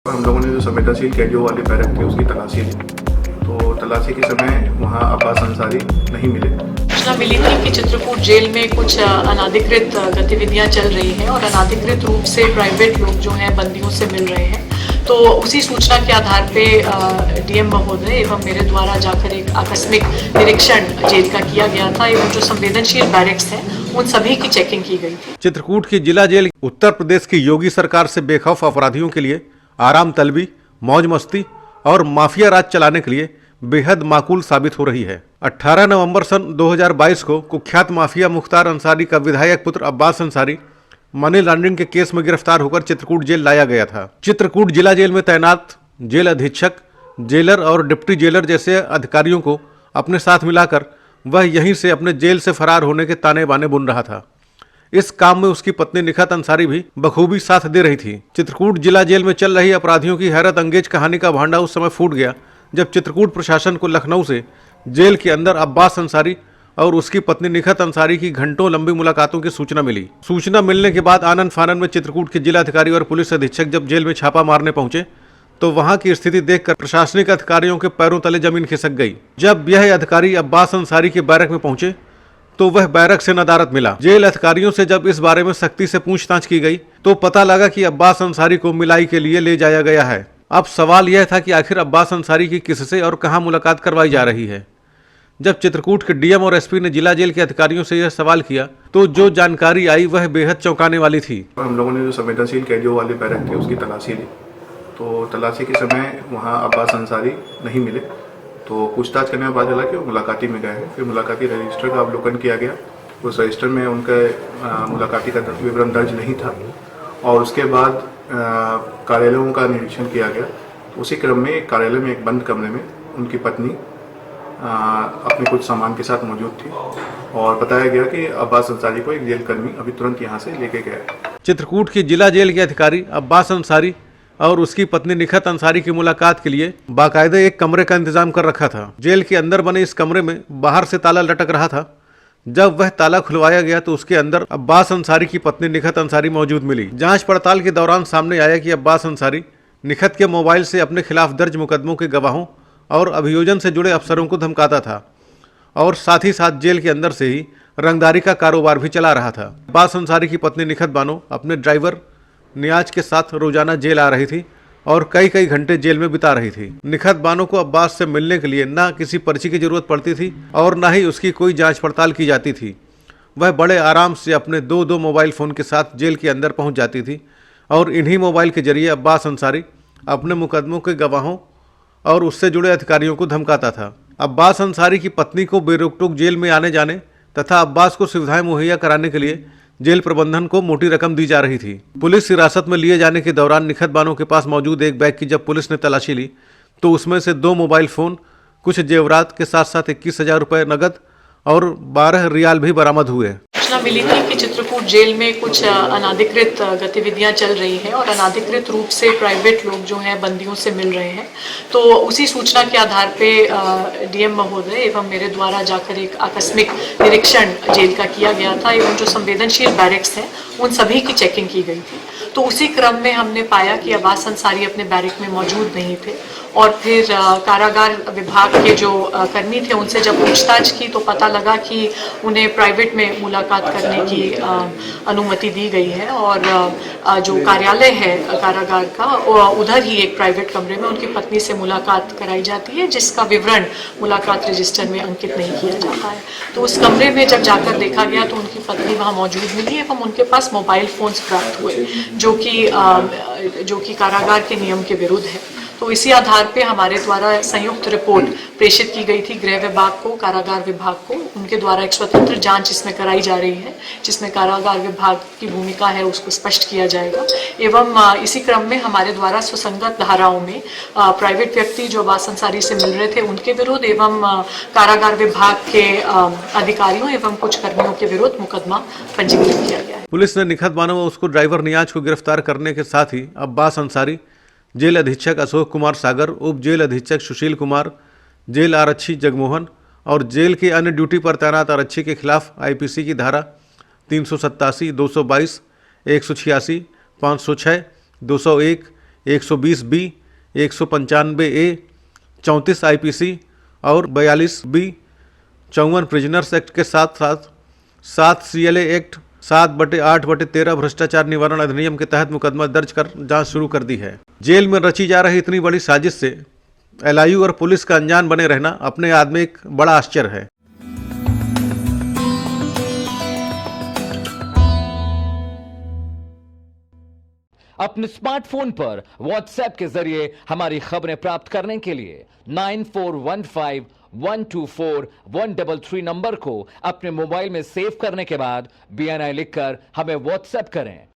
हम लोगों ने जो संवेदनशील कैदियों वाली बैरक थी उसकी तलाशी ली, तो तलाशी के समय वहाँ अब्बास अंसारी नहीं मिले। सूचना मिली थी कि चित्रकूट जेल में कुछ अनाधिकृत गतिविधियां चल रही हैं और अनाधिकृत रूप से प्राइवेट लोग जो हैं बंदियों से मिल रहे हैं। तो उसी सूचना के आधार पे डीएम महोदय एवं मेरे द्वारा जाकर एक आकस्मिक निरीक्षण जेल का किया गया था एवं जो संवेदनशील बैरक्स हैं उन सभी की चेकिंग की गई थी। चित्रकूट की जिला जेल उत्तर प्रदेश की योगी सरकार से बेखौफ अपराधियों के लिए आराम तलबी, मौज मस्ती और माफिया राज चलाने के लिए बेहद माकूल साबित हो रही है। 18 नवंबर सन 2022 को कुख्यात माफिया मुख्तार अंसारी का विधायक पुत्र अब्बास अंसारी मनी लॉन्ड्रिंग के केस में गिरफ्तार होकर चित्रकूट जेल लाया गया था। चित्रकूट जिला जेल में तैनात जेल अधीक्षक, जेलर और डिप्टी जेलर जैसे अधिकारियों को अपने साथ मिलाकर वह यहीं से अपने जेल से फरार होने के ताने बाने बुन रहा था। इस काम में उसकी पत्नी निखत अंसारी भी बखूबी साथ दे रही थी। चित्रकूट जिला जेल में चल रही अपराधियों की हैरत अंगेज कहानी का भांडा उस समय फूट गया जब चित्रकूट प्रशासन को लखनऊ से जेल के अंदर अब्बास अंसारी और उसकी पत्नी निखत अंसारी की घंटों लंबी मुलाकातों की सूचना मिली। सूचना मिलने के बाद आनन फानन में चित्रकूट के जिलाधिकारी और पुलिस अधीक्षक जब जेल में छापा मारने पहुंचे तो वहां की स्थिति देखकर प्रशासनिक अधिकारियों के पैरों तले जमीन खिसक गई। जब यह अधिकारी अब्बास अंसारी के बैरक में पहुंचे तो वह बैरक से नदारद मिला। जेल अधिकारियों से जब इस बारे में सख्ती से पूछताछ की गई तो पता लगा कि अब्बास अंसारी को मिलाई के लिए ले जाया गया है। अब सवाल यह था कि आखिर अब्बास अंसारी की किससे और कहां मुलाकात करवाई जा रही है। जब चित्रकूट के डीएम और एसपी ने जिला जेल के अधिकारियों से यह सवाल किया तो जो जानकारी आई वह बेहद चौंकाने वाली थी। हम लोगों ने जो संवेदनशील कैदियों वाली बैरक थी उसकी तलाशी ली, तो तलाशी के समय वहाँ अब्बास अंसारी नहीं मिले। तो पूछताछ करने के बाद चला कि वो मुलाकाती में गए हैं। फिर मुलाकाती रजिस्टर का अवलोकन किया गया, उस रजिस्टर में उनके मुलाकाती का विवरण दर्ज नहीं था और उसके बाद कार्यालयों का निरीक्षण किया गया। उसी क्रम में कार्यालय में एक बंद कमरे में उनकी पत्नी अपने कुछ सामान के साथ मौजूद थी और बताया गया कि अब्बास अंसारी को एक जेल कर्मी अभी तुरंत यहाँ से लेके गया। चित्रकूट की जिला जेल के अधिकारी अब्बास अंसारी और उसकी पत्नी निखत अंसारी की मुलाकात के लिए बाकायदे एक कमरे का इंतजाम कर रखा था। जेल के अंदर बने इस कमरे में बाहर से ताला लटक रहा था। जब वह ताला खुलवाया गया तो उसके अंदर अब्बास अंसारी की पत्नी निखत अंसारी मौजूद मिली। जांच पड़ताल के दौरान सामने आया कि अब्बास अंसारी निखत के मोबाइल से अपने खिलाफ दर्ज मुकदमों के गवाहों और अभियोजन से जुड़े अफसरों को धमकाता था और साथ ही साथ जेल के अंदर से ही रंगदारी का कारोबार भी चला रहा था। अब्बास अंसारी की पत्नी निखत बानो अपने ड्राइवर नियाज के साथ रोजाना जेल आ रही थी और कई कई घंटे जेल में बिता रही थी। निखत बानो को अब्बास से मिलने के लिए ना किसी पर्ची की जरूरत पड़ती थी और ना ही उसकी कोई जांच पड़ताल की जाती थी। वह बड़े आराम से अपने दो मोबाइल फ़ोन के साथ जेल के अंदर पहुंच जाती थी और इन्हीं मोबाइल के जरिए अब्बास अंसारी अपने मुकदमों के गवाहों और उससे जुड़े अधिकारियों को धमकाता था। अब्बास अंसारी की पत्नी को बेरोक-टोक जेल में आने जाने तथा अब्बास को सुविधाएं मुहैया कराने के लिए जेल प्रबंधन को मोटी रकम दी जा रही थी। पुलिस हिरासत में लिए जाने के दौरान निखत बानो के पास मौजूद एक बैग की जब पुलिस ने तलाशी ली तो उसमें से 2 मोबाइल फ़ोन, कुछ जेवरात के साथ साथ 21,000 रुपये नकद और 12 रियाल भी बरामद हुए। सूचना मिली थी कि चित्रकूट जेल में कुछ अनाधिकृत गतिविधियां चल रही हैं और अनाधिकृत रूप से प्राइवेट लोग जो हैं बंदियों से मिल रहे हैं। तो उसी सूचना के आधार पे डीएम महोदय एवं मेरे द्वारा जाकर एक आकस्मिक निरीक्षण जेल का किया गया था एवं जो संवेदनशील बैरक्स हैं उन सभी की चेकिंग की गई थी। तो उसी क्रम में हमने पाया कि अब्बास अंसारी अपने बैरक में मौजूद नहीं थे और फिर कारागार विभाग के जो कर्मी थे उनसे जब पूछताछ की तो पता लगा कि उन्हें प्राइवेट में मुलाकात करने की अनुमति दी गई है और जो कार्यालय है कारागार का उधर ही एक प्राइवेट कमरे में उनकी पत्नी से मुलाकात कराई जाती है जिसका विवरण मुलाकात रजिस्टर में अंकित नहीं किया जाता है। तो उस कमरे में जब जाकर देखा गया तो उनकी पत्नी वहाँ मौजूद मिली एवं उनके पास मोबाइल फ़ोन्स प्राप्त हुए जो कि कारागार के नियम के विरुद्ध है। तो इसी आधार पे हमारे द्वारा संयुक्त रिपोर्ट प्रेषित की गई थी गृह विभाग को, कारागार विभाग को। उनके द्वारा एक स्वतंत्र जांच इसमें कराई जा रही है जिसमें कारागार विभाग की भूमिका है उसको स्पष्ट किया जाएगा एवं इसी क्रम में हमारे द्वारा सुसंगत धाराओं में प्राइवेट व्यक्ति जो अब्बास अंसारी से मिल रहे थे उनके विरुद्ध एवं कारागार विभाग के अधिकारियों एवं कुछ कर्मियों के विरुद्ध मुकदमा पंजीकृत किया गया है। पुलिस ने निखत बानो व उसको ड्राइवर नियाज को गिरफ्तार करने के साथ ही अब्बास अंसारी, जेल अधीक्षक अशोक कुमार सागर, उप जेल अधीक्षक सुशील कुमार, जेल आरक्षी जगमोहन और जेल के अन्य ड्यूटी पर तैनात आरक्षी के खिलाफ आईपीसी की धारा 387, 222, 186, 506, 201, 120B, 195A, 34 IPC और 42B, 54 प्रिजनर्स एक्ट के साथ साथ 7 CLA एक्ट, 7/8/13 भ्रष्टाचार निवारण अधिनियम के तहत मुकदमा दर्ज कर जांच शुरू कर दी है। जेल में रची जा रही इतनी बड़ी साजिश से LIU और पुलिस का अनजान बने रहना अपने आप में एक बड़ा आश्चर्य है। अपने स्मार्टफोन पर WhatsApp के जरिए हमारी खबरें प्राप्त करने के लिए 9415124133 नंबर को अपने मोबाइल में सेव करने के बाद BNI लिखकर हमें WhatsApp करें।